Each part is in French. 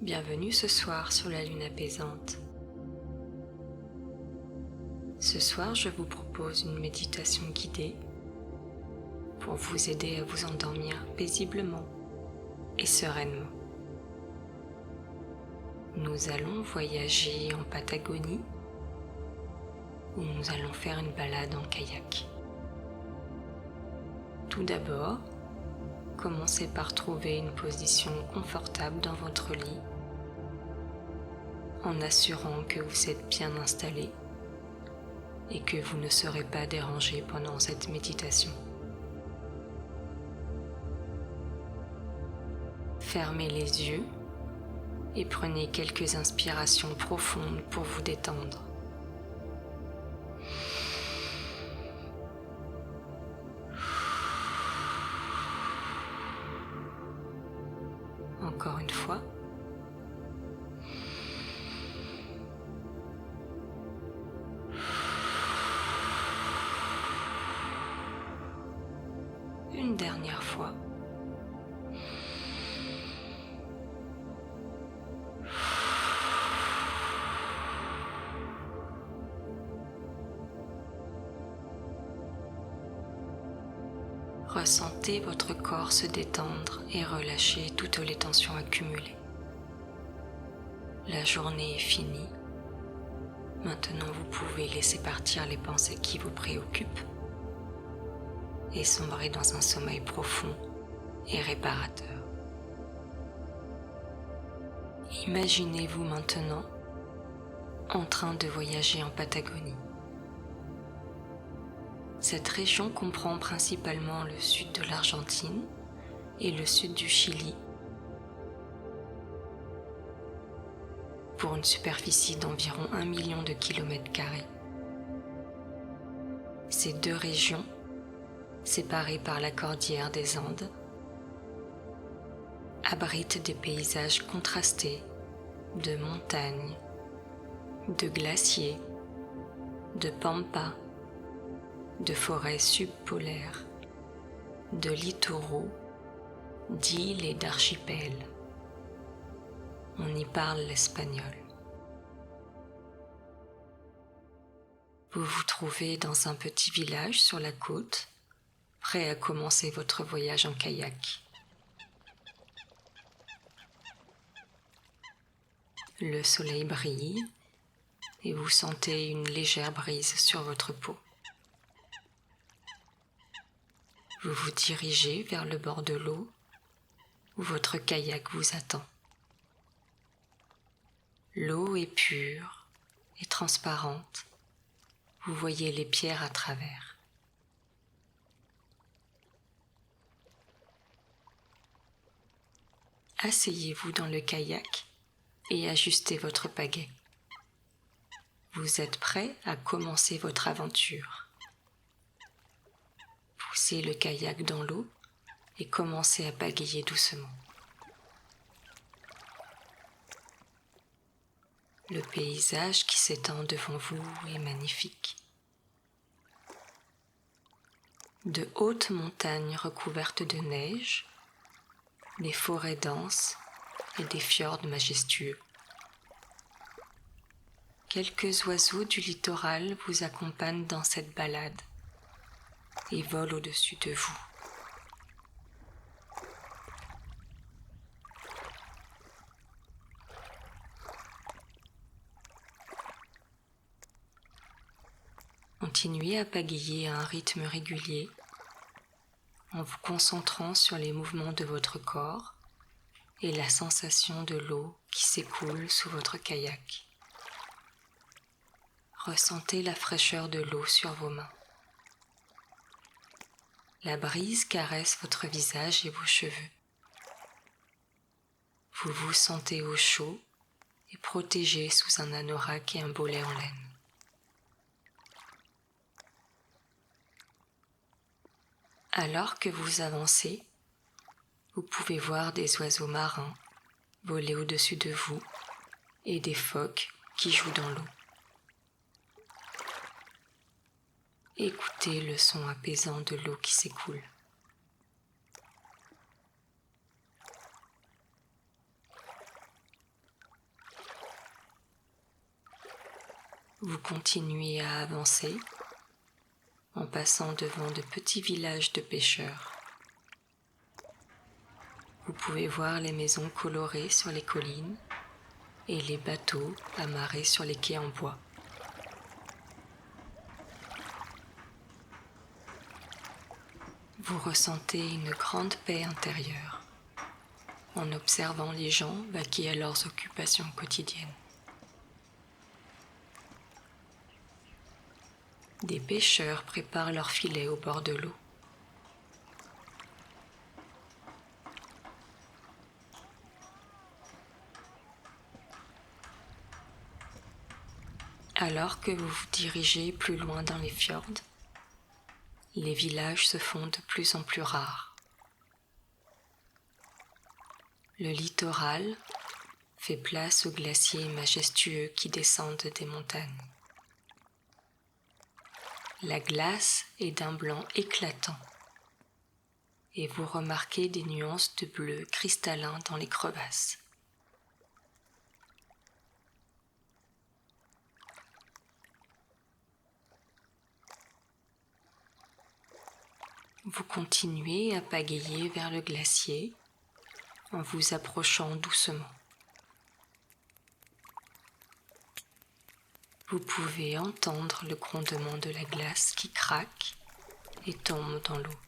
Bienvenue ce soir sur la Lune apaisante. Ce soir, je vous propose une méditation guidée pour vous aider à vous endormir paisiblement et sereinement. Nous allons voyager en Patagonie où nous allons faire une balade en kayak. Tout d'abord, commencez par trouver une position confortable dans votre lit en assurant que vous êtes bien installé et que vous ne serez pas dérangé pendant cette méditation. Fermez les yeux et prenez quelques inspirations profondes pour vous détendre. Encore une fois. Une dernière fois. Ressentez votre corps se détendre et relâcher toutes les tensions accumulées. La journée est finie. Maintenant, vous pouvez laisser partir les pensées qui vous préoccupent et sombrer dans un sommeil profond et réparateur. Imaginez-vous maintenant en train de voyager en Patagonie. Cette région comprend principalement le sud de l'Argentine et le sud du Chili, pour une superficie d'environ 1 million de km². Ces deux régions, séparées par la cordillère des Andes, abritent des paysages contrastés de montagnes, de glaciers, de pampas, de forêts subpolaires, de littoraux, d'îles et d'archipels. On y parle l'espagnol. Vous vous trouvez dans un petit village sur la côte, prêt à commencer votre voyage en kayak. Le soleil brille et vous sentez une légère brise sur votre peau. Vous vous dirigez vers le bord de l'eau où votre kayak vous attend. L'eau est pure et transparente. Vous voyez les pierres à travers. Asseyez-vous dans le kayak et ajustez votre pagaie. Vous êtes prêt à commencer votre aventure. Poussez le kayak dans l'eau et commencez à pagayer doucement. Le paysage qui s'étend devant vous est magnifique. De hautes montagnes recouvertes de neige, des forêts denses et des fjords majestueux. Quelques oiseaux du littoral vous accompagnent dans cette balade et volent au-dessus de vous. Continuez à pagayer à un rythme régulier en vous concentrant sur les mouvements de votre corps et la sensation de l'eau qui s'écoule sous votre kayak. Ressentez la fraîcheur de l'eau sur vos mains. La brise caresse votre visage et vos cheveux. Vous vous sentez au chaud et protégé sous un anorak et un bonnet en laine. Alors que vous avancez, vous pouvez voir des oiseaux marins voler au-dessus de vous et des phoques qui jouent dans l'eau. Écoutez le son apaisant de l'eau qui s'écoule. Vous continuez à avancer en passant devant de petits villages de pêcheurs. Vous pouvez voir les maisons colorées sur les collines et les bateaux amarrés sur les quais en bois. Vous ressentez une grande paix intérieure en observant les gens vaquer à leurs occupations quotidiennes. Des pêcheurs préparent leurs filets au bord de l'eau. Alors que vous vous dirigez plus loin dans les fjords, les villages se font de plus en plus rares. Le littoral fait place aux glaciers majestueux qui descendent des montagnes. La glace est d'un blanc éclatant et vous remarquez des nuances de bleu cristallin dans les crevasses. Vous continuez à pagayer vers le glacier en vous approchant doucement. Vous pouvez entendre le grondement de la glace qui craque et tombe dans l'eau.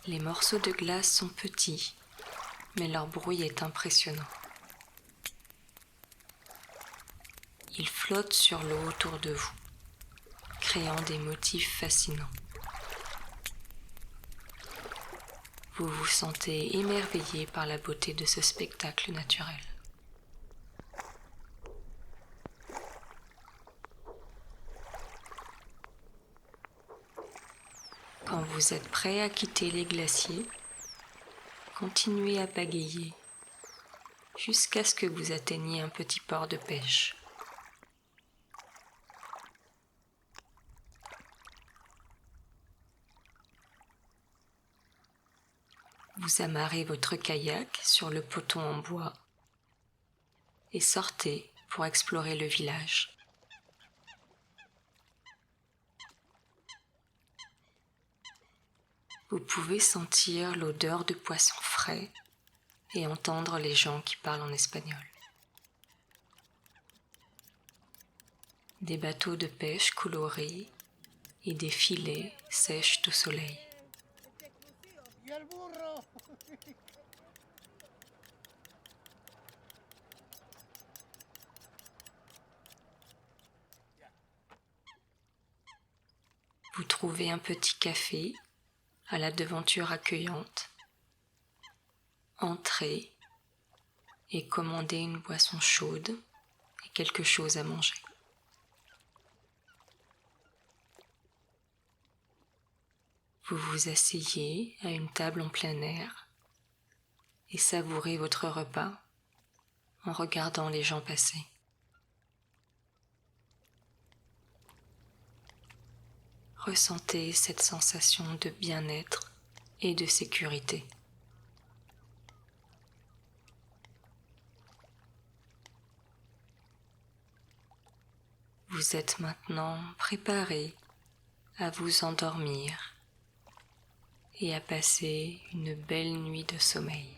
Les morceaux de glace sont petits, mais leur bruit est impressionnant. Ils flottent sur l'eau autour de vous, créant des motifs fascinants. Vous vous sentez émerveillé par la beauté de ce spectacle naturel. Quand vous êtes prêt à quitter les glaciers, continuez à pagayer jusqu'à ce que vous atteigniez un petit port de pêche. Vous amarrez votre kayak sur le poteau en bois et sortez pour explorer le village. Vous pouvez sentir l'odeur de poissons frais et entendre les gens qui parlent en espagnol. Des bateaux de pêche colorés et des filets sèchent au soleil. Vous trouvez un petit café à la devanture accueillante. Entrez et commandez une boisson chaude et quelque chose à manger. Vous vous asseyez à une table en plein air et savourez votre repas en regardant les gens passer. Ressentez cette sensation de bien-être et de sécurité. Vous êtes maintenant préparé à vous endormir et à passer une belle nuit de sommeil.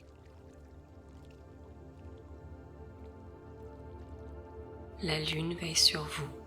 La lune veille sur vous.